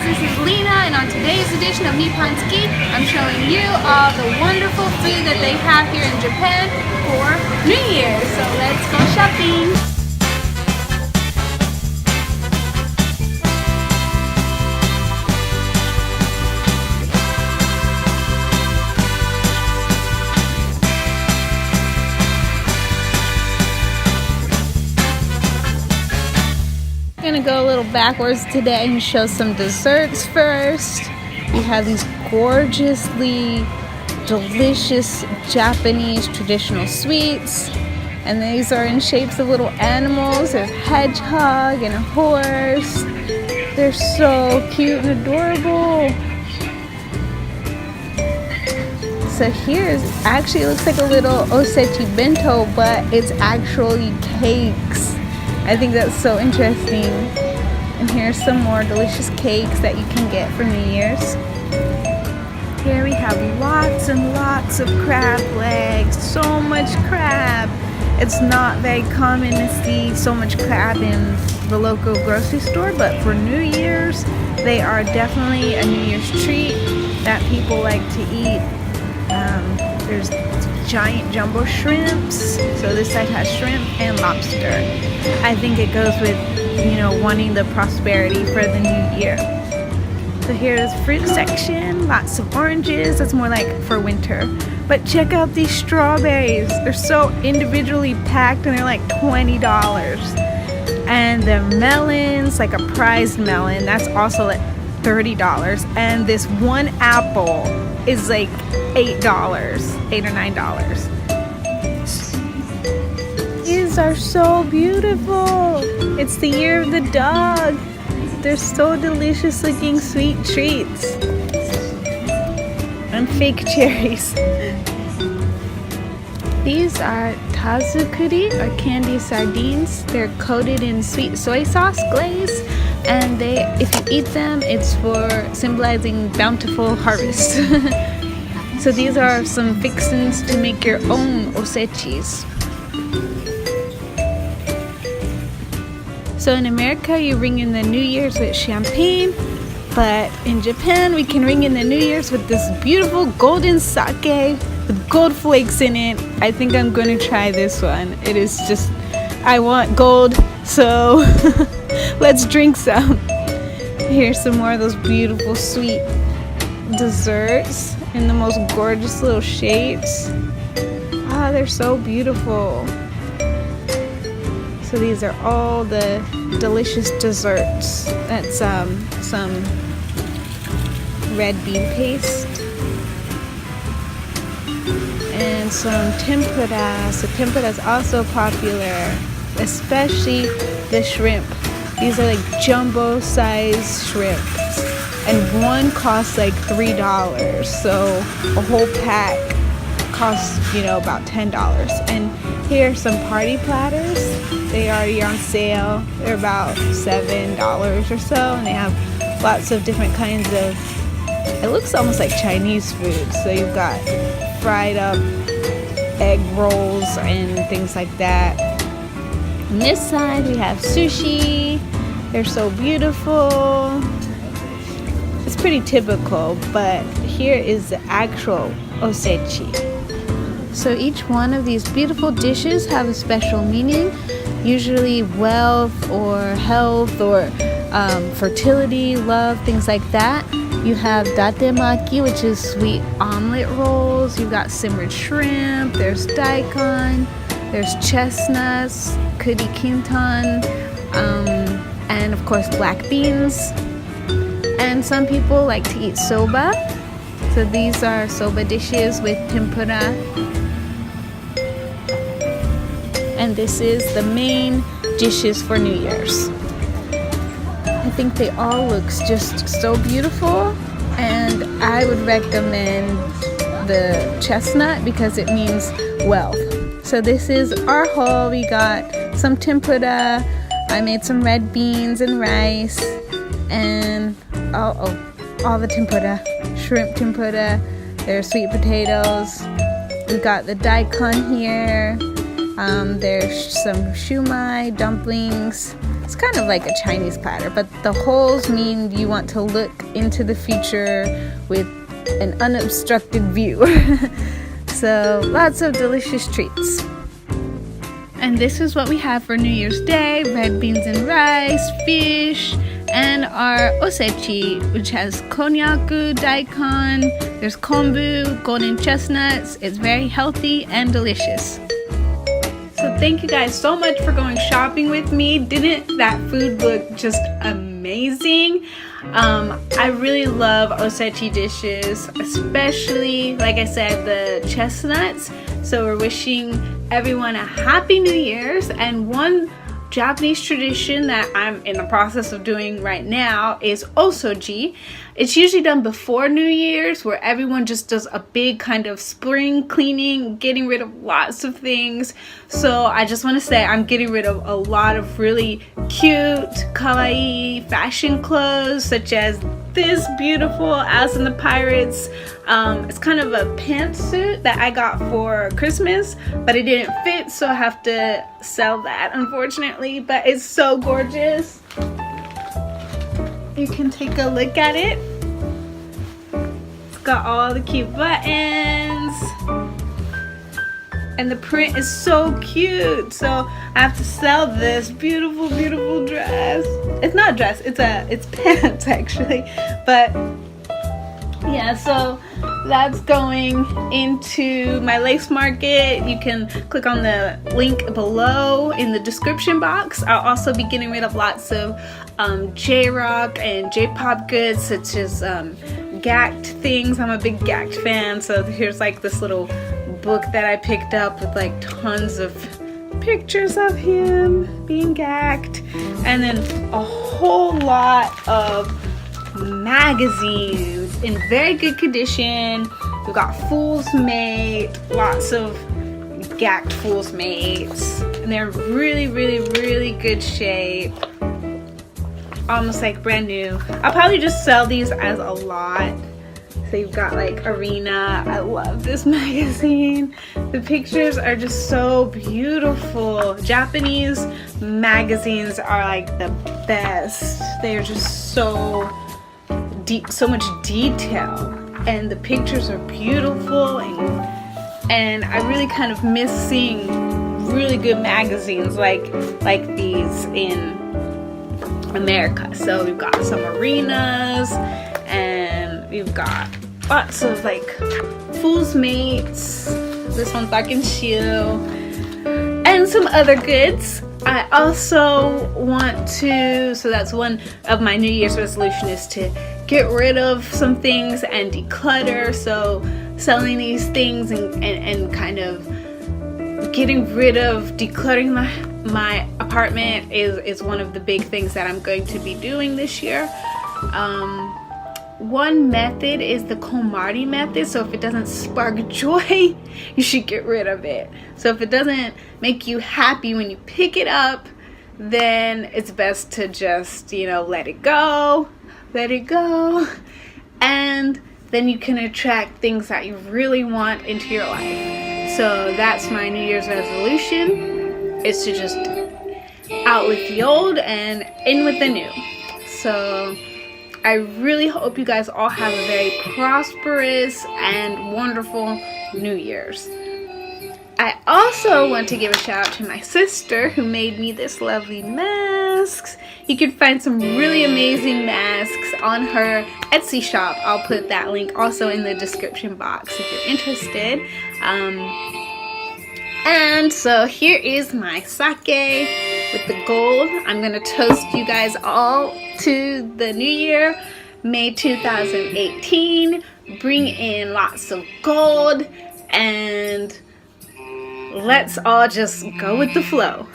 guys, this is Lena, and on today's edition of Nipponsuki, I'm showing you all the wonderful food that they have here in Japan for New Year's. So let's go shopping! I'm gonna go a little backwards today and show some desserts first. We have these gorgeously delicious Japanese traditional sweets, and these are in shapes of little animals. There's a hedgehog and a horse. They're so cute and adorable. So here's actually, it looks like a little Osechi bento, but it's actually cakes. I think that's so interesting. And here's some more delicious cakes that you can get for New Year's. Here we have lots and lots of crab legs. So much crab. It's not very common to see so much crab in the local grocery store, but for New Year's, they are definitely a New Year's treat that people like to eat. There's giant jumbo shrimps. So this side has shrimp and lobster. I think it goes with, wanting the prosperity for the new year. So here's fruit section, lots of oranges. That's more like for winter. But check out these strawberries. They're so individually packed and they're like $20. And the melons, like a prized melon, that's also like $30. And this one apple is like $8 or $9. These are so beautiful. It's the year of the dog. They're so delicious looking sweet treats. And fake cherries. These are tazukuri, or candy sardines. They're coated in sweet soy sauce glaze, and if you eat them, it's for symbolizing bountiful harvest. So these are some fixins to make your own osechis. So in America, you ring in the New Year's with champagne, but in Japan, we can ring in the New Year's with this beautiful golden sake with gold flakes in it. I think I'm going to try this one. It is just, I want gold, so let's drink some. Here's some more of those beautiful sweet desserts in the most gorgeous little shapes. Ah, they're so beautiful. So these are all the delicious desserts. That's some red bean paste and some tempura. So tempura is also popular, especially the shrimp. These are like jumbo size shrimp, and one costs like $3. So a whole pack costs, about $10. And here are some party platters. They are already on sale. They're about $7 or so, and they have lots of different kinds of, it looks almost like Chinese food. So you've got fried up egg rolls and things like that. On this side we have sushi. They're so beautiful. It's pretty typical, but here is the actual osechi. So each one of these beautiful dishes have a special meaning, usually wealth or health or fertility, love, things like that. You have datemaki, which is sweet omelet rolls. You've got simmered shrimp. There's daikon. There's chestnuts, kuri kintan, and of course black beans. And some people like to eat soba. So these are soba dishes with tempura. And this is the main dishes for New Year's. I think they all look just so beautiful, and I would recommend the chestnut because it means wealth. So this is our haul. We got some tempura. I made some red beans and rice, and all the tempura, shrimp tempura. There's sweet potatoes. We got the daikon here. There's some shumai, dumplings, It's kind of like a Chinese platter, but the holes mean you want to look into the future with an unobstructed view. So lots of delicious treats. And this is what we have for New Year's Day: red beans and rice, fish, and our osechi, which has konnyaku, daikon, there's kombu, golden chestnuts. It's very healthy and delicious. So thank you guys so much for going shopping with me. Didn't that food look just amazing? I really love osechi dishes, especially, like I said, the chestnuts. So we're wishing everyone a happy New Year's. And one Japanese tradition that I'm in the process of doing right now is Osoji. It's usually done before New Year's, where everyone just does a big kind of spring cleaning, getting rid of lots of things. So I just want to say I'm getting rid of a lot of really cute kawaii fashion clothes, such as this beautiful Alice and the Pirates. It's kind of a pantsuit that I got for Christmas, but it didn't fit, so I have to sell that, unfortunately. But it's so gorgeous. You can take a look at it. It's got all the cute buttons, and the print is so cute. So I have to sell this beautiful, beautiful dress. It's not a dress, it's pants actually. But yeah, so that's going into my lace market. You can click on the link below in the description box. I'll also be getting rid of lots of J-rock and J-pop goods, such as gacked things. I'm a big gacked fan, so here's like this little book that I picked up with like tons of pictures of him being gacked, and then a whole lot of magazines in very good condition. We've got Fool's Mate, lots of gacked Fool's Mates, and they're really, really, really good shape, almost like brand new. I'll probably just sell these as a lot. So you've got like Arena. I love this magazine. The pictures are just so beautiful. Japanese magazines are like the best. They are just so deep, so much detail, and the pictures are beautiful, and I really kind of miss seeing really good magazines like these in America. So we've got some Arenas, and we've got lots of like Fool's Mates. This one's back in shoe, and some other goods. I also want to, so that's one of my New Year's resolution, is to get rid of some things and declutter. So selling these things and kind of getting rid of, decluttering my apartment is one of the big things that I'm going to be doing this year. One method is the KonMari method. So if it doesn't spark joy, you should get rid of it. So if it doesn't make you happy when you pick it up, then it's best to just, let it go. And then you can attract things that you really want into your life. So that's my New Year's resolution, is to just out with the old and in with the new. So I really hope you guys all have a very prosperous and wonderful New Year's. I also want to give a shout out to my sister who made me this lovely masks. You can find some really amazing masks on her Etsy shop. I'll put that link also in the description box if you're interested. And so here is my sake with the gold. I'm gonna toast you guys all to the new year. May 2018 bring in lots of gold, and let's all just go with the flow.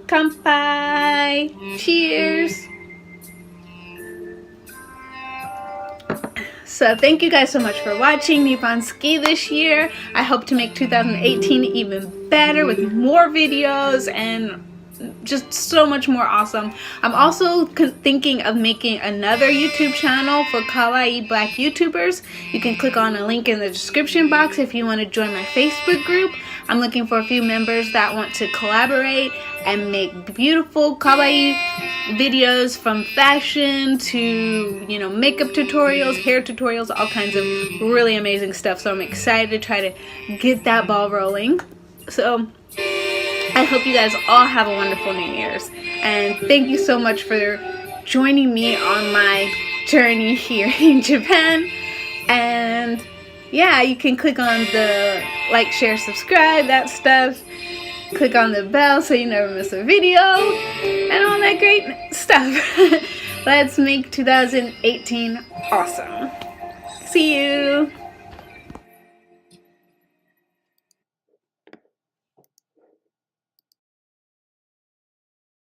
Kanpai! Cheers! So thank you guys so much for watching Nipponsuki this year. I hope to make 2018 even better with more videos and just so much more awesome. I'm also thinking of making another YouTube channel for kawaii black YouTubers. You can click on a link in the description box if you want to join my Facebook group. I'm looking for a few members that want to collaborate and make beautiful kawaii videos, from fashion to, you know, makeup tutorials, hair tutorials, all kinds of really amazing stuff. So I'm excited to try to get that ball rolling. So I hope you guys all have a wonderful New Year's, and thank you so much for joining me on my journey here in Japan. And yeah, you can click on the like, share, subscribe, that stuff. Click on the bell so you never miss a video and all that great stuff. Let's make 2018 awesome. See you.